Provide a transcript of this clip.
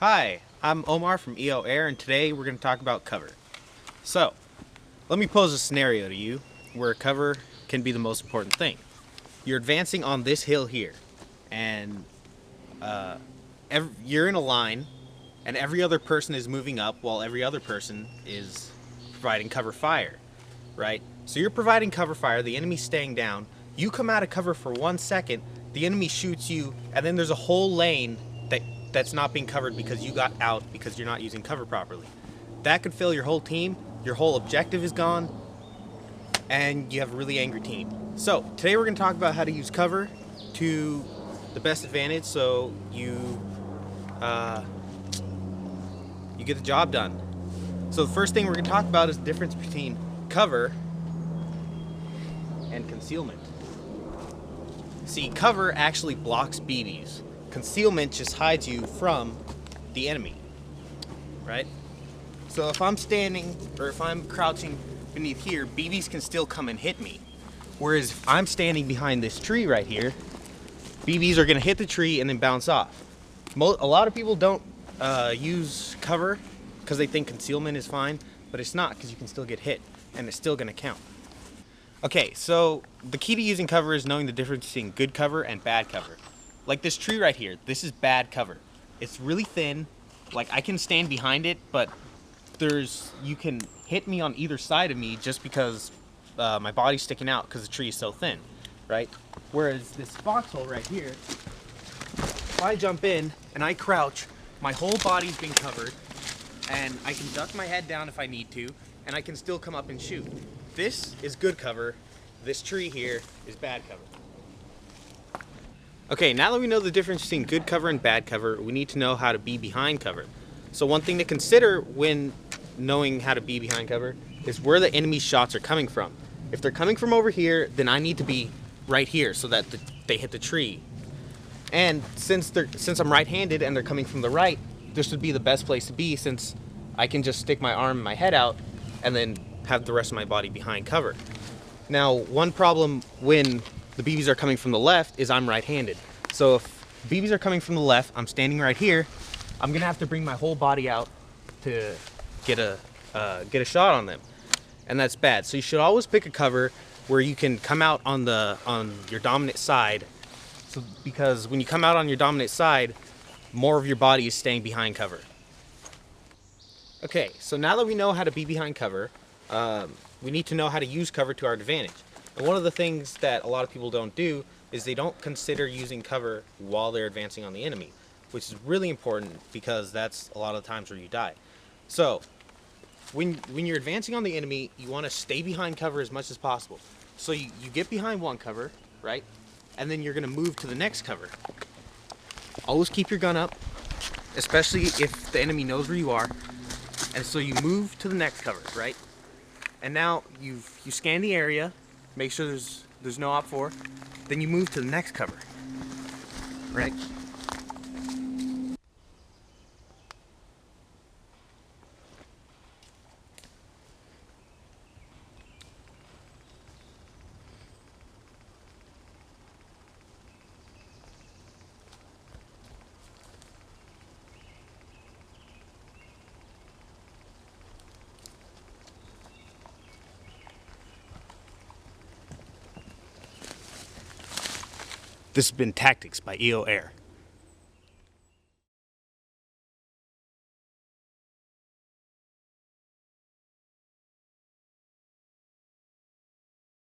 Hi, I'm Omar from EO Air, and today we're going to talk about cover. So, let me pose a scenario to you where cover can be the most important thing. You're advancing on this hill here, and you're in a line, and every other person is moving up while every other person is providing cover fire, right? So you're providing cover fire, the enemy's staying down, you come out of cover for 1 second, the enemy shoots you, and then there's a whole lane that's not being covered because you got out because you're not using cover properly. That could fail your whole team, your whole objective is gone, and you have a really angry team. So today we're going to talk about how to use cover to the best advantage so you get the job done. So the first thing we're going to talk about is the difference between cover and concealment. See, cover actually blocks BBs. Concealment just hides you from the enemy, right? So if I'm standing or if I'm crouching beneath here, BBs can still come and hit me. Whereas if I'm standing behind this tree right here, BBs are gonna hit the tree and then bounce off. A lot of people don't use cover because they think concealment is fine, but it's not, because you can still get hit and it's still gonna count. Okay, so the key to using cover is knowing the difference between good cover and bad cover. Like this tree right here, this is bad cover. It's really thin, like I can stand behind it, but you can hit me on either side of me just because my body's sticking out because the tree is so thin, right? Whereas this foxhole right here, if I jump in and I crouch, my whole body's been covered, and I can duck my head down if I need to, and I can still come up and shoot. This is good cover. This tree here is bad cover. Okay, now that we know the difference between good cover and bad cover, we need to know how to be behind cover. So one thing to consider when knowing how to be behind cover is where the enemy shots are coming from. If they're coming from over here, then I need to be right here so that they hit the tree. And since I'm right-handed and they're coming from the right, this would be the best place to be, since I can just stick my arm and my head out and then have the rest of my body behind cover. Now, one problem when the BBs are coming from the left is I'm right-handed. So if BBs are coming from the left, I'm standing right here, I'm gonna have to bring my whole body out to get a shot on them, and that's bad. So you should always pick a cover where you can come out on your dominant side. So because when you come out on your dominant side, more of your body is staying behind cover. Okay, so now that we know how to be behind cover, we need to know how to use cover to our advantage. And one of the things that a lot of people don't do is they don't consider using cover while they're advancing on the enemy, which is really important because that's a lot of the times where you die. So when you're advancing on the enemy, you want to stay behind cover as much as possible. So you get behind one cover, right? And then you're going to move to the next cover. Always keep your gun up, especially if the enemy knows where you are. And so you move to the next cover, right? And now you scan the area, make sure there's no op 4, then you move to the next cover, right? This has been Tactics by EO Air.